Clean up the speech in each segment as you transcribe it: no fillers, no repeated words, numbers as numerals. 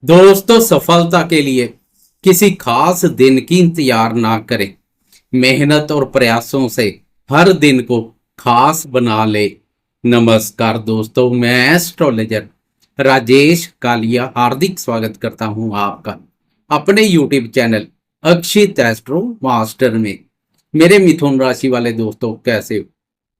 दोस्तों, सफलता के लिए किसी खास दिन की इंतजार ना करें। मेहनत और प्रयासों से हर दिन को खास बना ले। नमस्कार दोस्तों, मैं एस्ट्रोलॉजर राजेश कालिया हार्दिक स्वागत करता हूं आपका अपने यूट्यूब चैनल अक्षित एस्ट्रो मास्टर में। मेरे मिथुन राशि वाले दोस्तों, कैसे हो?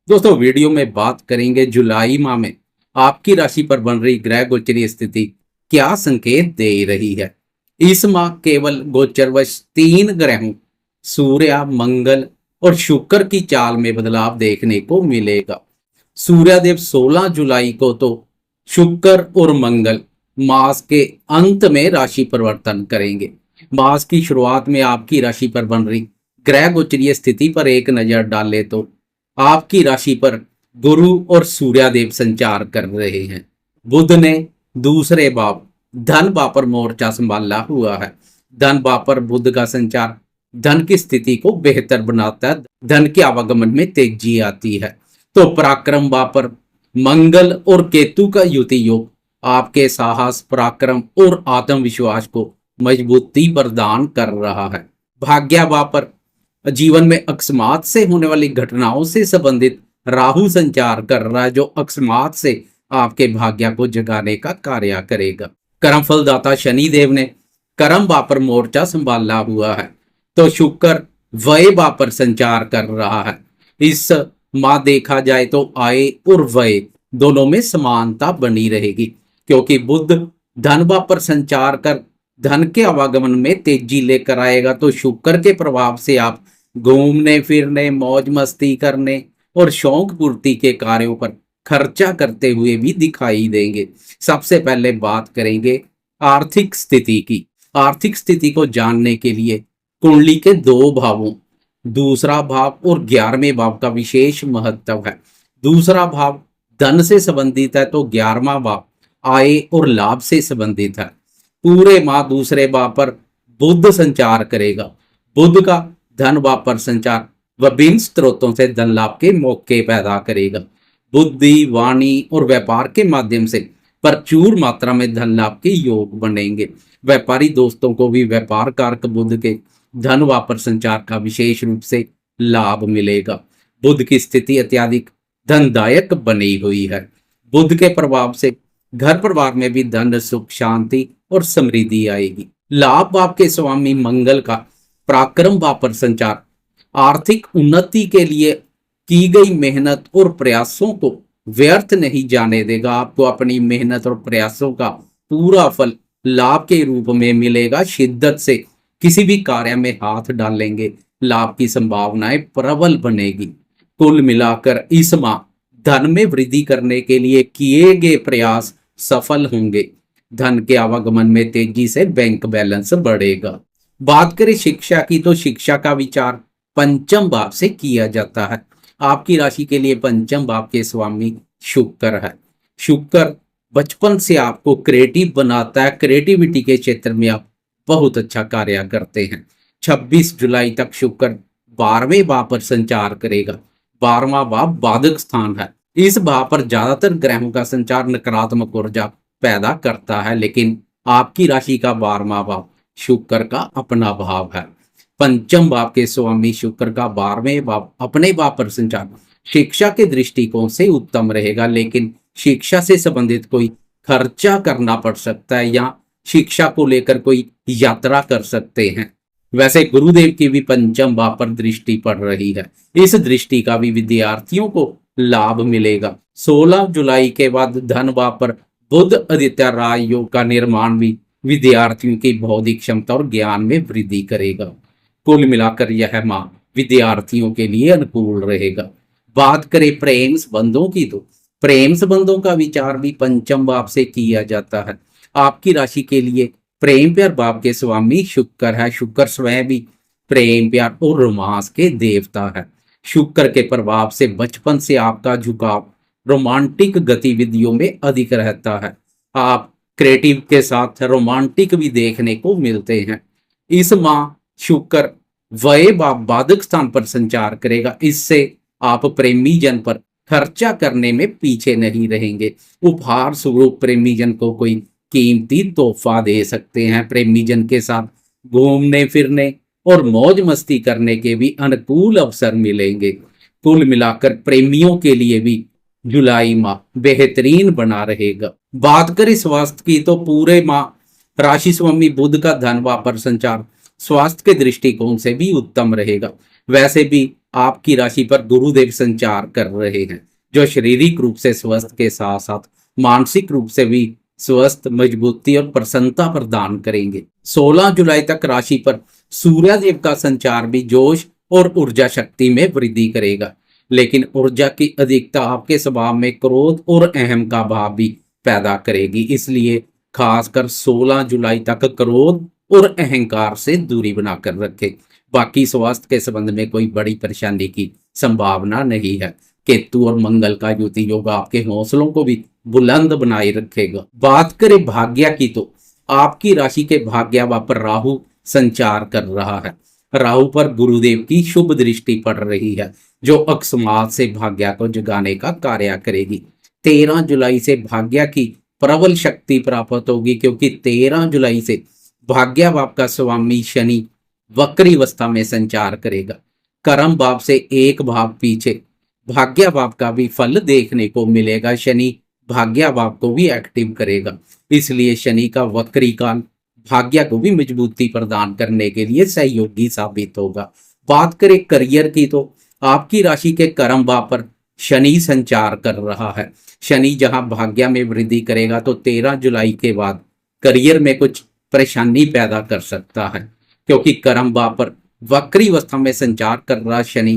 दोस्तों, वीडियो में बात करेंगे जुलाई माह में आपकी राशि पर बन रही ग्रह गोचरीय स्थिति क्या संकेत दे रही है। इस माह केवल गोचरवश 3 ग्रहों सूर्य, मंगल और शुक्र की चाल में बदलाव देखने को मिलेगा। सूर्यदेव 16 जुलाई को तो शुक्र और मंगल मास के अंत में राशि परिवर्तन करेंगे। मास की शुरुआत में आपकी राशि पर बन रही ग्रह गोचरीय स्थिति पर एक नजर डाले तो आपकी राशि पर गुरु और सूर्यदेव संचार कर रहे हैं। बुध ने दूसरे भाव धन भाव पर मोर्चा संभाला हुआ है। धन भाव पर बुध का संचार धन की स्थिति को बेहतर बनाता है, धन के आवागमन में तेजी आती है। तो पराक्रम भाव पर मंगल और केतु का युति योग आपके साहस, पराक्रम और आत्मविश्वास को मजबूती प्रदान कर रहा है। भाग्य भाव पर जीवन में अकस्मात से होने वाली घटनाओं से संबंधित राहु संचार कर रहा है, जो अकस्मात से आपके भाग्य को जगाने का कार्य करेगा। कर्म फलदाता शनि देव ने कर्म भाव पर मोर्चा संभाला हुआ है, तो शुक्र व्यय भाव पर संचार कर रहा है। इस माह देखा जाए तो आय और व्यय दोनों में समानता बनी रहेगी, क्योंकि बुध धन भाव पर संचार कर धन के आवागमन में तेजी लेकर आएगा। तो शुक्र के प्रभाव से आप घूमने फिरने, मौज मस्ती करने और शौक पूर्ति के कार्यों पर खर्चा करते हुए भी दिखाई देंगे। सबसे पहले बात करेंगे आर्थिक स्थिति की। आर्थिक स्थिति को जानने के लिए कुंडली के 2 भावों, दूसरा भाव और 11वें भाव का विशेष महत्व है। दूसरा भाव धन से संबंधित है, तो 11वां भाव आय और लाभ से संबंधित है। पूरे माह दूसरे भाव पर बुध संचार करेगा। बुध का धन भाव पर संचार विभिन्न स्रोतों से धन लाभ के मौके पैदा करेगा। बुद्धि, वाणी और व्यापार के माध्यम से प्रचुर मात्रा में धन लाभ के योग बनेंगे। व्यापारी दोस्तों को भी व्यापार कारक बुध के धन भाव पर संचार का विशेष रूप से लाभ मिलेगा। बुध की स्थिति अत्यधिक धनदायक बनी हुई है। बुध के प्रभाव से घर परिवार में भी धन, सुख, शांति और समृद्धि आएगी। लाभ भाव के स्वामी मंगल का पराक्रम भाव पर संचार आर्थिक उन्नति के लिए की गई मेहनत और प्रयासों को व्यर्थ नहीं जाने देगा। आपको अपनी मेहनत और प्रयासों का पूरा फल लाभ के रूप में मिलेगा। शिद्दत से किसी भी कार्य में हाथ डालेंगे, लाभ की संभावनाएं प्रबल बनेगी। कुल मिलाकर इस माह धन में वृद्धि करने के लिए किए गए प्रयास सफल होंगे। धन के आवागमन में तेजी से बैंक बैलेंस बढ़ेगा। बात करें शिक्षा की, तो शिक्षा का विचार पंचम भाव से किया जाता है। आपकी राशि के लिए पंचम भाव के स्वामी शुक्र है। शुक्र बचपन से आपको क्रिएटिव बनाता है। क्रिएटिविटी के क्षेत्र में आप बहुत अच्छा कार्य करते हैं। 26 जुलाई तक शुक्र 12वें भाव पर संचार करेगा। 12वां भाव बाधक स्थान है। इस भाव पर ज्यादातर ग्रहों का संचार नकारात्मक ऊर्जा पैदा करता है, लेकिन आपकी राशि का 12वां भाव शुक्र का अपना भाव है। पंचम भाव के स्वामी शुक्र का 12वें भाव अपने भाव पर संचार शिक्षा के दृष्टिकोण से उत्तम रहेगा, लेकिन शिक्षा से संबंधित कोई खर्चा करना पड़ सकता है या शिक्षा को लेकर कोई यात्रा कर सकते हैं। वैसे गुरुदेव की भी पंचम भाव पर दृष्टि पड़ रही है। इस दृष्टि का भी विद्यार्थियों को लाभ मिलेगा। 16 जुलाई के बाद धन भाव पर बुध आदित्य राज योग का निर्माण भी विद्यार्थियों की बौद्धिक क्षमता और ज्ञान में वृद्धि करेगा। कुल मिलाकर यह माह विद्यार्थियों के लिए अनुकूल रहेगा। बात करें प्रेम संबंधों की, तो प्रेम संबंधों का विचार भी पंचम भाव से किया जाता है। आपकी राशि के लिए प्रेम प्यार भाव के स्वामी शुक्र है। शुक्र स्वयं भी प्रेम प्यार और रोमांस के देवता है। शुक्र के प्रभाव से बचपन से आपका झुकाव रोमांटिक गतिविधियों में अधिक रहता है। आप क्रिएटिव के साथ रोमांटिक भी देखने को मिलते हैं। इस माह शुक्र व्यय भाव बाधक स्थान पर संचार करेगा। इससे आप प्रेमी जन पर खर्चा करने में पीछे नहीं रहेंगे। उपहार स्वरूप प्रेमी जन को कोई कीमती तोहफा दे सकते हैं। प्रेमी जन के साथ घूमने फिरने और मौज मस्ती करने के भी अनुकूल अवसर मिलेंगे। कुल मिलाकर प्रेमियों के लिए भी जुलाई माह बेहतरीन बना रहेगा। बात करें स्वास्थ्य की तो पूरे माह राशि स्वामी बुध का धन वापर संचार स्वास्थ्य के दृष्टिकोण से भी उत्तम रहेगा। वैसे भी आपकी राशि पर गुरुदेव संचार कर रहे हैं, जो शारीरिक रूप से स्वस्थ के साथ साथ मानसिक रूप से भी स्वस्थ, मजबूती और प्रसन्नता प्रदान करेंगे। 16 जुलाई तक राशि पर सूर्यदेव का संचार भी जोश और ऊर्जा शक्ति में वृद्धि करेगा, लेकिन ऊर्जा की अधिकता आपके स्वभाव में क्रोध और अहम का भाव भी पैदा करेगी। इसलिए खासकर 16 जुलाई तक क्रोध और अहंकार से दूरी बनाकर रखें। बाकी स्वास्थ्य के संबंध में कोई बड़ी परेशानी की संभावना नहीं है। केतु और मंगल का युति योग आपके हौसलों को भी बुलंद बनाए रखेगा। बात करें भाग्य की तो आपकी राशि के भाग्य पर राहु संचार कर रहा है। राहु पर गुरुदेव की शुभ दृष्टि पड़ रही है, जो अकस्मात से भाग्य को जगाने का कार्य करेगी। 13 जुलाई से भाग्य की प्रबल शक्ति प्राप्त होगी, क्योंकि 13 जुलाई से भाग्य भाव का स्वामी शनि वक्री अवस्था में संचार करेगा। कर्म भाव से एक भाव पीछे भाग्य भाव का भी फल देखने को मिलेगा। शनि भाग्य भाव को भी एक्टिव करेगा, इसलिए शनि का वक्री काल भाग्य को भी मजबूती प्रदान करने के लिए सहयोगी साबित होगा। बात करें करियर की तो आपकी राशि के कर्म भाव पर शनि संचार कर रहा है। शनि जहां भाग्य में वृद्धि करेगा तो 13 जुलाई के बाद करियर में कुछ परेशानी पैदा कर सकता है, क्योंकि कर्म भाव पर वक्री अवस्था में संचार कर रहा शनि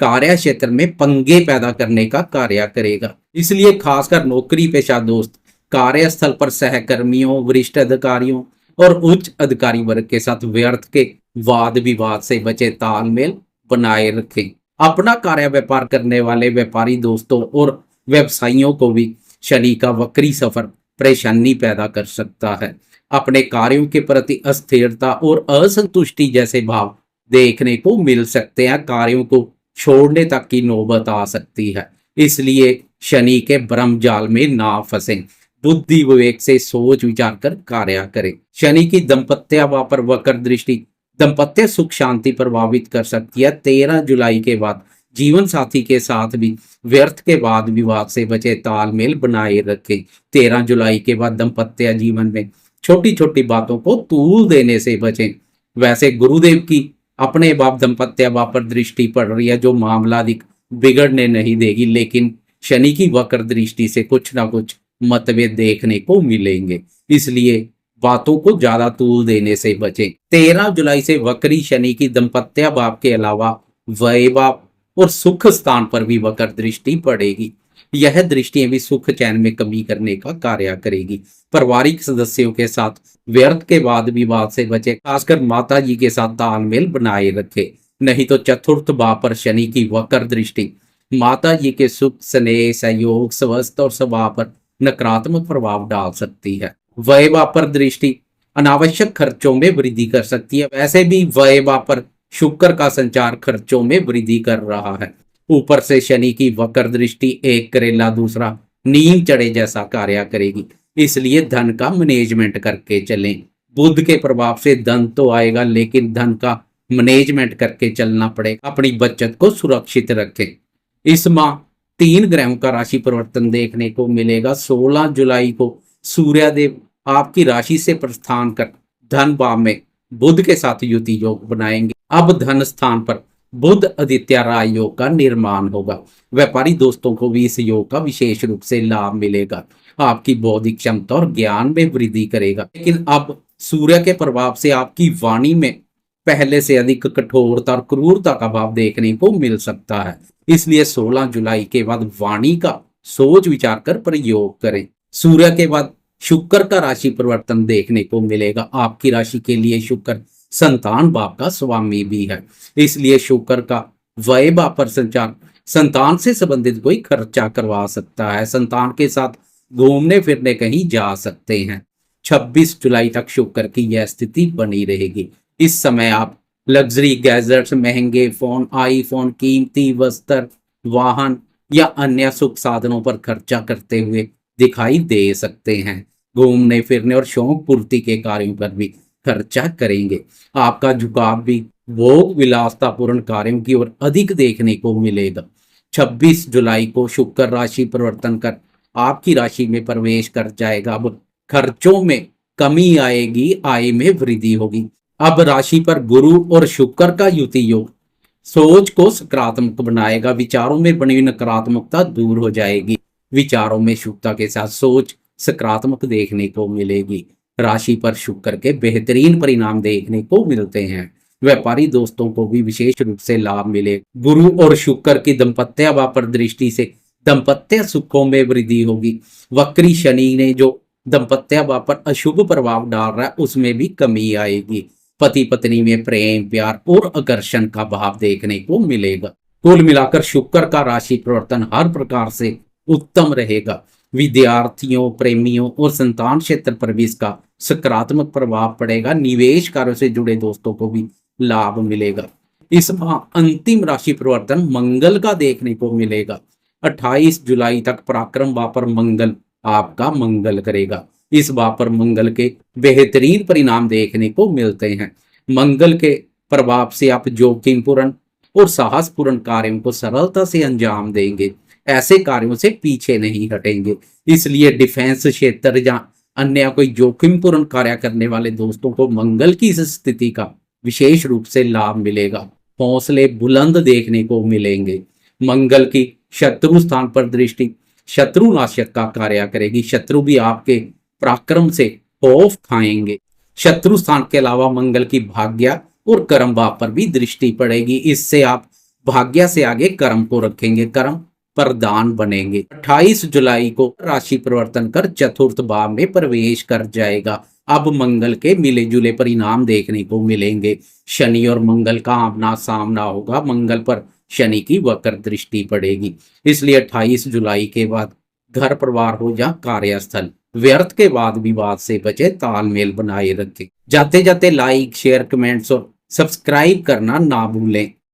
कार्य क्षेत्र में पंगे पैदा करने का कार्य करेगा। इसलिए खासकर नौकरी पेशा दोस्त कार्यस्थल पर सहकर्मियों, वरिष्ठ अधिकारियों और उच्च अधिकारी वर्ग के साथ व्यर्थ के वाद विवाद से बचे, तालमेल बनाए रखें। अपना कार्य व्यापार करने वाले व्यापारी दोस्तों और व्यवसायियों को भी शनि का वक्री सफर परेशानी पैदा कर सकता है। अपने कार्यों के प्रति अस्थिरता और असंतुष्टि जैसे भाव देखने को मिल सकते हैं। कार्यों को छोड़ने तक की नौबत आ सकती है, इसलिए शनि के ब्रह्म जाल में ना फंसें। बुद्धि विवेक से सोच विचार कर कार्य करें। शनि की दाम्पत्य पर वक्र दृष्टि दाम्पत्य सुख शांति प्रभावित कर सकती है। 13 जुलाई के बाद जीवन साथी के साथ भी व्यर्थ के वाद विवाद से बचे, तालमेल बनाए रखें। 13 जुलाई के बाद दाम्पत्य जीवन में छोटी छोटी बातों को तूल देने से बचें। वैसे गुरुदेव की अपने बाप दाम्पत्य पर दृष्टि पड़ रही है, जो मामला अधिक बिगड़ने नहीं देगी, लेकिन शनि की वक्र दृष्टि से कुछ ना कुछ मतभेद देखने को मिलेंगे, इसलिए बातों को ज्यादा तूल देने से बचें। 13 जुलाई से वक्री शनि की दाम्पत्य भाव के अलावा व्यय भाव और सुख स्थान पर भी वक्र दृष्टि पड़ेगी। यह दृष्टियां भी सुख चैन में कमी करने का कार्य करेगी। पारिवारिक सदस्यों के साथ व्यर्थ के वाद विवाद से बचे, खासकर माता जी के साथ तालमेल बनाए रखे, नहीं तो चतुर्थ भाव पर शनि की वक्र दृष्टि माता जी के सुख, स्नेह, सहयोग, स्वस्थ और स्वभाव पर नकारात्मक प्रभाव डाल सकती है। व्यय भाव पर दृष्टि अनावश्यक खर्चों में वृद्धि कर सकती है। वैसे भी व्यय भाव पर शुक्र का संचार खर्चों में वृद्धि कर रहा है। ऊपर से शनि की वक्र दृष्टि एक करेला दूसरा नीम चढ़े जैसा कार्य करेगी, इसलिए धन का मैनेजमेंट करके चलें। बुध के प्रभाव से धन तो आएगा, लेकिन धन का मैनेजमेंट करके चलना पड़ेगा। अपनी बचत को सुरक्षित रखें। इस माह 3 ग्रहों का राशि परिवर्तन देखने को मिलेगा। 16 जुलाई को सूर्यदेव आपकी राशि से प्रस्थान कर धन भाव में बुध के साथ युति योग बनाएंगे। अब धन स्थान पर बुध आदित्य राय योग का निर्माण होगा। व्यापारी दोस्तों को भी इस योग का विशेष रूप से लाभ मिलेगा। आपकी बौद्धिक क्षमता और ज्ञान में वृद्धि करेगा। लेकिन अब सूर्य के प्रभाव से आपकी वाणी में पहले से अधिक कठोरता और क्रूरता का भाव देखने को मिल सकता है, इसलिए 16 जुलाई के बाद वाणी का सोच विचार कर प्रयोग करें। सूर्य के बाद शुक्र का राशि परिवर्तन देखने को मिलेगा। आपकी राशि के लिए शुक्र संतान भाव का स्वामी भी है, इसलिए शुक्र का व्यय भाव पर संचार संतान से संबंधित कोई खर्चा करवा सकता है। संतान के साथ घूमने फिरने कहीं जा सकते हैं। 26 जुलाई तक शुक्र की यह स्थिति बनी रहेगी। इस समय आप लग्जरी गैजेट्स, महंगे फोन, आईफोन, कीमती वस्त्र, वाहन या अन्य सुख साधनों पर खर्चा करते हुए दिखाई दे सकते हैं। घूमने फिरने और शौक पूर्ति के कार्यों पर भी खर्चा करेंगे। आपका झुकाव भी भोग विलासतापूर्ण कार्यों की ओर अधिक देखने को मिलेगा। 26 जुलाई को शुक्र राशि परिवर्तन कर आपकी राशि में प्रवेश कर जाएगा। अब खर्चों में कमी आएगी, आय में वृद्धि होगी। अब राशि पर गुरु और शुक्र का युति योग सोच को सकारात्मक बनाएगा। विचारों में बनी नकारात्मकता दूर हो जाएगी। विचारों में शुद्धता के साथ सोच सकारात्मक देखने को मिलेगी। राशि पर शुक्र के बेहतरीन परिणाम देखने को मिलते हैं। व्यापारी दोस्तों को भी विशेष रूप से लाभ मिले। गुरु और शुक्र की दंपत्य भाव पर दृष्टि से दंपत्य सुखों में वृद्धि होगी। वक्री शनि ने जो दंपत्य भाव पर अशुभ प्रभाव डाल रहा है उसमें भी कमी आएगी। पति पत्नी में प्रेम प्यार और आकर्षण का भाव देखने को मिलेगा। कुल मिलाकर शुक्र का राशि परिवर्तन हर प्रकार से उत्तम रहेगा। विद्यार्थियों, प्रेमियों और संतान क्षेत्र पर भी इसका सकारात्मक प्रभाव पड़ेगा। निवेश कार्यों से जुड़े दोस्तों को भी लाभ मिलेगा। इस माह अंतिम राशि परिवर्तन मंगल का देखने को मिलेगा। 28 जुलाई तक पराक्रम भाव पर मंगल आपका मंगल करेगा। इस भाव पर मंगल के बेहतरीन परिणाम देखने को मिलते हैं। मंगल के प्रभाव से आप जोखिमपूर्ण और साहसपूर्ण कार्यों को सरलता से अंजाम देंगे। ऐसे कार्यों से पीछे नहीं हटेंगे। इसलिए डिफेंस क्षेत्र या अन्य कोई जोखिमपूर्ण कार्य करने वाले दोस्तों को मंगल की इस स्थिति का विशेष रूप से लाभ मिलेगा। हौसले बुलंद देखने को मिलेंगे। मंगल की शत्रु स्थान पर दृष्टि शत्रु नाशक का कार्य करेगी। शत्रु भी आपके पराक्रम से खौफ खाएंगे। शत्रु स्थान के अलावा मंगल की भाग्य और कर्म भाव पर भी दृष्टि पड़ेगी। इससे आप भाग्य से आगे कर्म को रखेंगे, कर्म प्रधान बनेंगे। 28 जुलाई को राशि परिवर्तन कर चतुर्थ भाव में प्रवेश कर जाएगा। अब मंगल के मिले जुले परिणाम देखने को मिलेंगे। शनि और मंगल का आमना सामना होगा। मंगल पर शनि की वक्र दृष्टि पड़ेगी। इसलिए 28 जुलाई के बाद घर परिवार हो या कार्यस्थल व्यर्थ के वाद विवाद से बचे, तालमेल बनाए रखें। जाते जाते लाइक शेयर कमेंट्स और सब्सक्राइब करना ना भूलें।